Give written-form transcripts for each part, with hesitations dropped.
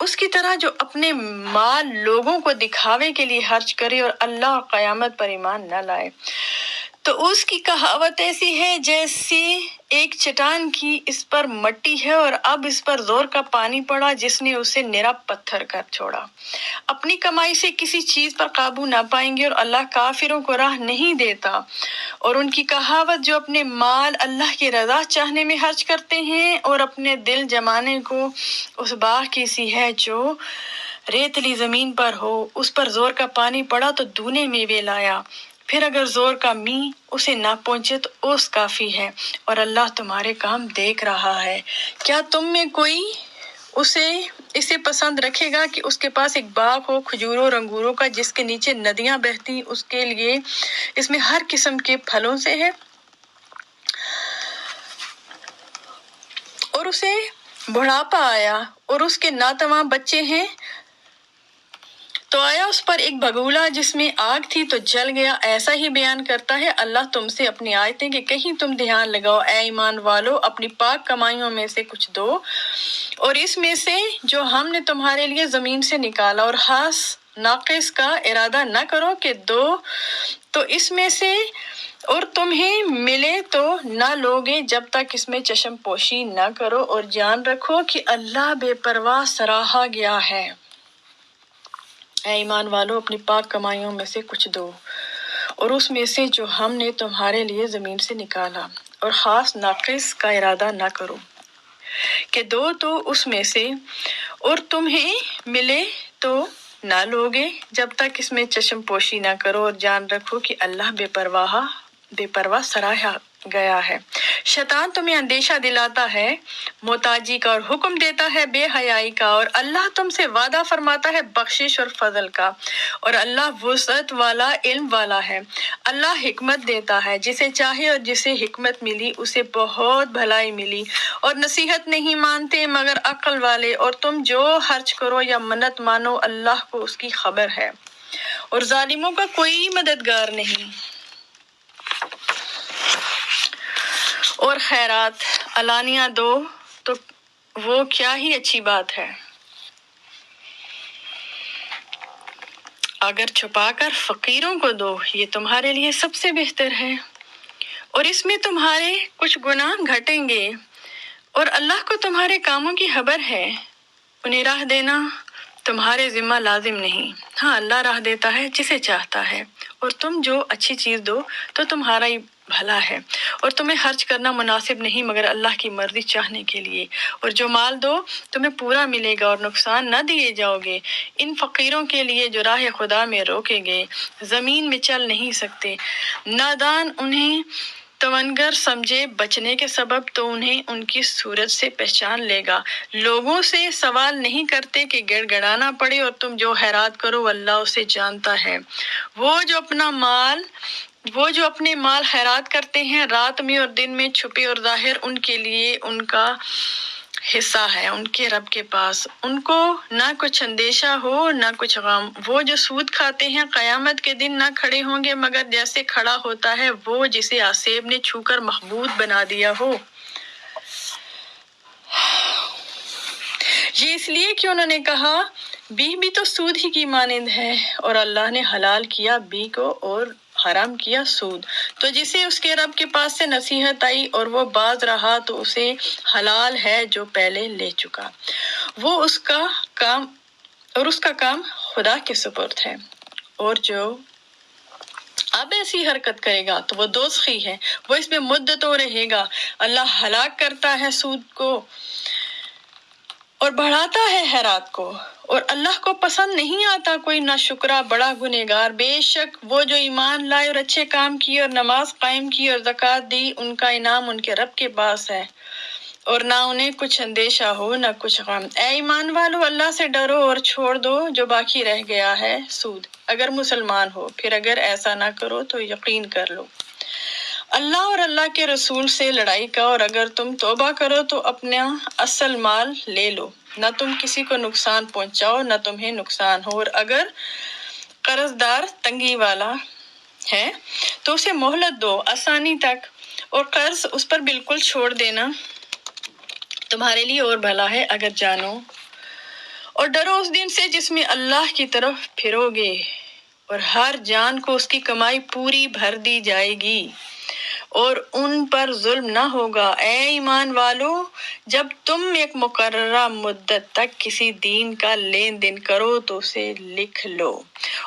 اس کی طرح جو اپنے مال لوگوں کو دکھاوے کے لیے خرچ کرے اور اللہ اور قیامت پر ایمان نہ لائے، تو اس کی کہاوت ایسی ہے جیسے ایک چٹان کی اس پر مٹی ہے اور اب اس پر زور کا پانی پڑا جس نے اسے نرا پتھر کر چھوڑا۔ اپنی کمائی سے کسی چیز پر قابو نہ پائیں گے اور اللہ کافروں کو راہ نہیں دیتا۔ اور ان کی کہاوت جو اپنے مال اللہ کی رضا چاہنے میں خرچ کرتے ہیں اور اپنے دل جمانے کو اس باغ کی سی ہے جو ریتلی زمین پر ہو، اس پر زور کا پانی پڑا تو دونے میوے لایا، پھر اگر زور کا می اسے نہ پہنچے تو اوس کافی ہے، اور اللہ تمہارے کام دیکھ رہا ہے۔ کیا تم میں کوئی اسے پسند رکھے گا کہ اس کے پاس ایک باغ ہو کھجوروں اور انگوروں کا جس کے نیچے ندیاں بہتی، اس کے لیے اس میں ہر قسم کے پھلوں سے ہے، اور اسے بڑھاپا آیا اور اس کے ناتواں بچے ہیں، تو آیا اس پر ایک بگولا جس میں آگ تھی تو جل گیا۔ ایسا ہی بیان کرتا ہے اللہ تم سے اپنی آیتیں کہ کہیں تم دھیان لگاؤ۔ اے ایمان والو، اپنی پاک کمائیوں میں سے کچھ دو اور اس میں سے جو ہم نے تمہارے لیے زمین سے نکالا، اور خاص ناقص کا ارادہ نہ کرو کہ دو تو اس میں سے اور تمہیں ملے تو نہ لوگے جب تک اس میں چشم پوشی نہ کرو، اور جان رکھو کہ اللہ بے پرواہ سراہا گیا ہے۔ اے ایمان والو، اپنی پاک کمائیوں میں سے کچھ دو اور اس میں سے جو ہم نے تمہارے لیے زمین سے نکالا، اور خاص ناقص کا ارادہ نہ کرو کہ دو تو اس میں سے اور تمہیں ملے تو نہ لوگے جب تک اس میں چشم پوشی نہ کرو، اور جان رکھو کہ اللہ بے پرواہ سراہا گیا ہے۔ شیطان تمہیں اندیشہ دلاتا ہے محتاجی کا اور حکم دیتا ہے بے حیائی کا، اور اللہ تم سے وعدہ فرماتا ہے بخشش اور فضل کا، اور اللہ وسعت والا علم والا ہے۔ اللہ حکمت دیتا ہے جسے چاہے، اور جسے حکمت ملی اسے بہت بھلائی ملی، اور نصیحت نہیں مانتے مگر عقل والے، اور تم جو خرچ کرو یا منت مانو اللہ کو اس کی خبر ہے، اور ظالموں کا کوئی مددگار نہیں۔ اور خیرات علانیہ دو تو وہ کیا ہی اچھی بات ہے، اگر چھپا کر فقیروں کو دو یہ تمہارے لیے سب سے بہتر ہے، اور اس میں تمہارے کچھ گناہ گھٹیں گے، اور اللہ کو تمہارے کاموں کی خبر ہے۔ انہیں راہ دینا تمہارے ذمہ لازم نہیں، ہاں اللہ راہ دیتا ہے جسے چاہتا ہے، اور تم جو اچھی چیز دو تو تمہارا ہی بھلا ہے، اور تمہیں خرچ کرنا مناسب نہیں مگر اللہ کی مرضی چاہنے کے لیے، اور جو مال دو تمہیں پورا ملے گا اور نقصان نہ دیے جاؤ گے ان فقیروں کے لیے جو راہ خدا میں روکے گئے، زمین میں چل نہیں سکتے۔ نادان انہیں توانگر سمجھے بچنے کے سبب تو انہیں ان کی صورت سے پہچان لے گا۔ لوگوں سے سوال نہیں کرتے کہ گڑ گڑانا پڑے، اور تم جو خیرات کرو اللہ اسے جانتا ہے۔ وہ جو اپنے مال خیرات کرتے ہیں رات میں اور دن میں چھپے اور ظاہر، ان کے لیے ان کا حصہ ہے ان کے رب کے پاس، ان کو نہ کچھ اندیشہ ہو نہ کچھ غم۔ وہ جو سود کھاتے ہیں قیامت کے دن نہ کھڑے ہوں گے مگر جیسے کھڑا ہوتا ہے وہ جسے آسیب نے چھو کر مخبوط بنا دیا ہو۔ یہ اس لیے کہ انہوں نے کہا بیع بھی تو سود ہی کی مانند ہے، اور اللہ نے حلال کیا بیع کو اور حرام کیا سود، تو جسے اس کے رب کے پاس سے نصیحت آئی اور وہ باز رہا تو اسے حلال ہے جو پہلے لے چکا، وہ اس کا کام خدا کے سپرد ہے، اور جو اب ایسی حرکت کرے گا تو وہ دوزخی ہے، وہ اس میں مدتوں رہے گا۔ اللہ ہلاک کرتا ہے سود کو اور بڑھاتا ہے خیرات کو، اور اللہ کو پسند نہیں آتا کوئی ناشکرا بڑا گنہگار۔ بے شک وہ جو ایمان لائے اور اچھے کام کیے اور نماز قائم کی اور زکوٰۃ دی ان کا انعام ان کے رب کے پاس ہے، اور نہ انہیں کچھ اندیشہ ہو نہ کچھ غم۔ اے ایمان والو، اللہ سے ڈرو اور چھوڑ دو جو باقی رہ گیا ہے سود، اگر مسلمان ہو، پھر اگر ایسا نہ کرو تو یقین کر لو اللہ اور اللہ کے رسول سے لڑائی کا، اور اگر تم توبہ کرو تو اپنا اصل مال لے لو، نہ تم کسی کو نقصان پہنچاؤ نہ تمہیں نقصان ہو، اور اگر قرض دار تنگی والا ہے تو اسے مہلت دو آسانی تک، اور قرض اس پر بالکل چھوڑ دینا تمہارے لیے اور بھلا ہے اگر جانو، اور ڈرو اس دن سے جس میں اللہ کی طرف پھرو گے اور ہر جان کو اس کی کمائی پوری بھر دی جائے گی اور ان پر ظلم نہ ہوگا۔ اے ایمان والو، جب تم ایک مقررہ مدت تک کسی دین کا لین دین کرو تو اسے لکھ لو،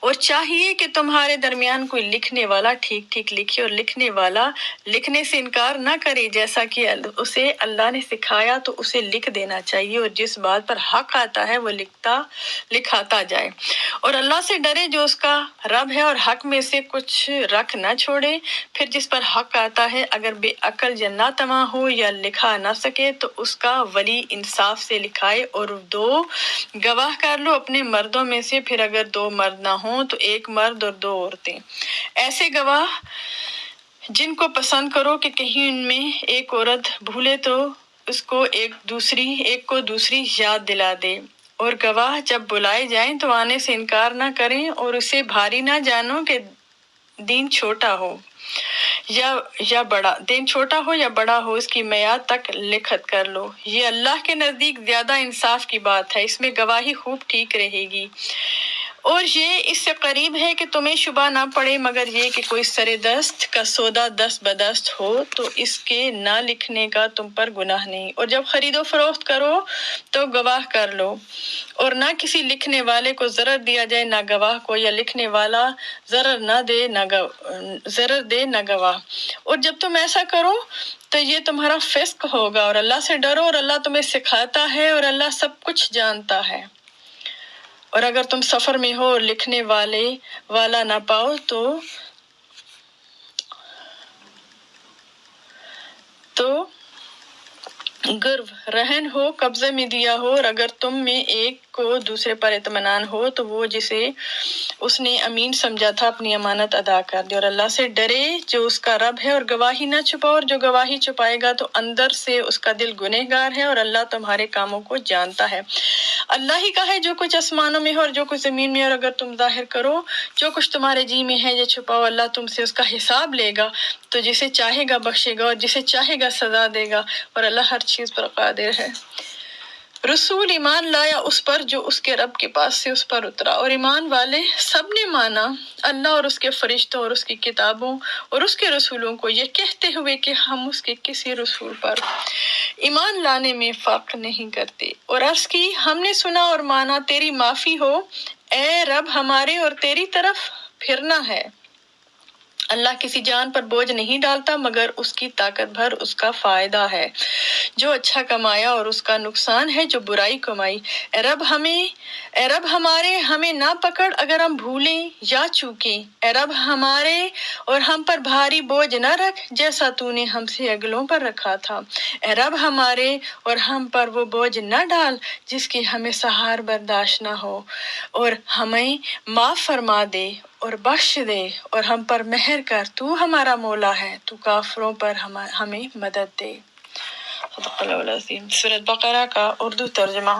اور چاہیے کہ تمہارے درمیان کوئی لکھنے والا ٹھیک ٹھیک لکھے اور لکھنے والا لکھنے سے انکار نہ کرے، جیسا کہ اسے اللہ نے سکھایا تو اسے لکھ دینا چاہیے، اور جس بات پر حق آتا ہے وہ لکھاتا جائے، اور اللہ سے ڈرے جو اس کا رب ہے اور حق میں سے کچھ رکھ نہ چھوڑے۔ پھر جس پر حق آتا ہے اگر بے عقل یا ناتواں ہو یا لکھا نہ سکے تو اس کا ولی انصاف سے لکھائے، اور 2 گواہ کر لو اپنے مردوں میں سے، پھر اگر 2 مرد نہ ہوں تو 1 مرد اور 2 عورتیں، ایسے گواہ جن کو پسند کرو کہ کہیں ان میں ایک عورت بھولے تو اس کو ایک کو دوسری یاد دلا دے، اور گواہ جب بلائے جائیں تو آنے سے انکار نہ کریں، اور اسے بھاری نہ جانو کہ دین چھوٹا ہو یا بڑا ہو اس کی میعاد تک لکھت کر لو، یہ اللہ کے نزدیک زیادہ انصاف کی بات ہے، اس میں گواہی خوب ٹھیک رہے گی، اور یہ اس سے قریب ہے کہ تمہیں شبہ نہ پڑے مگر یہ کہ کوئی سر دست کا سودا دست بدست ہو تو اس کے نہ لکھنے کا تم پر گناہ نہیں، اور جب خرید و فروخت کرو تو گواہ کر لو، اور نہ کسی لکھنے والے کو ضرر دیا جائے نہ گواہ کو، یا لکھنے والا ضرر دے نہ گواہ، اور جب تم ایسا کرو تو یہ تمہارا فسق ہوگا، اور اللہ سے ڈرو اور اللہ تمہیں سکھاتا ہے اور اللہ سب کچھ جانتا ہے۔ اور اگر تم سفر میں ہو اور لکھنے والا نہ پاؤ تو گرو رہن ہو قبضے میں دیا ہو، اور اگر تم میں ایک کو دوسرے پر اطمینان ہو تو وہ جسے اس نے امین سمجھا تھا اپنی امانت ادا کر دے، اور اللہ سے ڈرے جو اس کا رب ہے، اور گواہی نہ چھپاؤ، اور جو گواہی چھپائے گا تو اندر سے اس کا دل گنہگار ہے، اور اللہ تمہارے کاموں کو جانتا ہے۔ اللہ ہی کا ہے جو کچھ آسمانوں میں ہے اور جو کچھ زمین میں ہے، اور اگر تم ظاہر کرو جو کچھ تمہارے جی میں ہے یا چھپاؤ اللہ تم سے اس کا حساب لے گا، تو جسے چاہے گا بخشے گا اور جسے چاہے گا سزا دے گا، اور اللہ ہر چیز پر قادر ہے۔ رسول ایمان لایا اس پر جو اس کے رب کے پاس سے اس پر اترا، اور ایمان والے سب نے مانا اللہ اور اس کے فرشتوں اور اس کی کتابوں اور اس کے رسولوں کو، یہ کہتے ہوئے کہ ہم اس کے کسی رسول پر ایمان لانے میں فرق نہیں کرتے، اور عرض کی ہم نے سنا اور مانا، تیری معافی ہو اے رب ہمارے اور تیری طرف پھرنا ہے۔ اللہ کسی جان پر بوجھ نہیں ڈالتا مگر اس کی طاقت بھر اس کا فائدہ ہے، جو اچھا کمایا اور اس کا نقصان ہے جو برائی کمائی۔ اے رب ہمارے ہمیں نہ پکڑ اگر ہم بھولیں یا چوکیں، اے رب ہمارے اور ہم پر بھاری بوجھ نہ رکھ جیسا تو نے ہم سے اگلوں پر رکھا تھا، اے رب ہمارے اور ہم پر وہ بوجھ نہ ڈال جس کی ہمیں سہار برداشت نہ ہو، اور ہمیں معاف فرما دے اور بخش دے اور ہم پر مہر کر، تو ہمارا مولا ہے، تو کافروں پر ہمیں مدد دے۔ صدق اللہ العظیم۔ سورۃ بقرہ کا اردو ترجمہ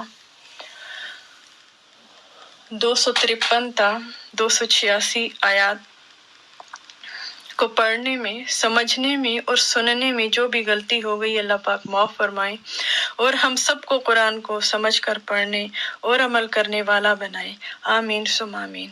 253 تا 286 آیات کو پڑھنے میں، سمجھنے میں اور سننے میں جو بھی غلطی ہو گئی اللہ پاک معاف فرمائے، اور ہم سب کو قرآن کو سمجھ کر پڑھنے اور عمل کرنے والا بنائے، آمین ثم آمین۔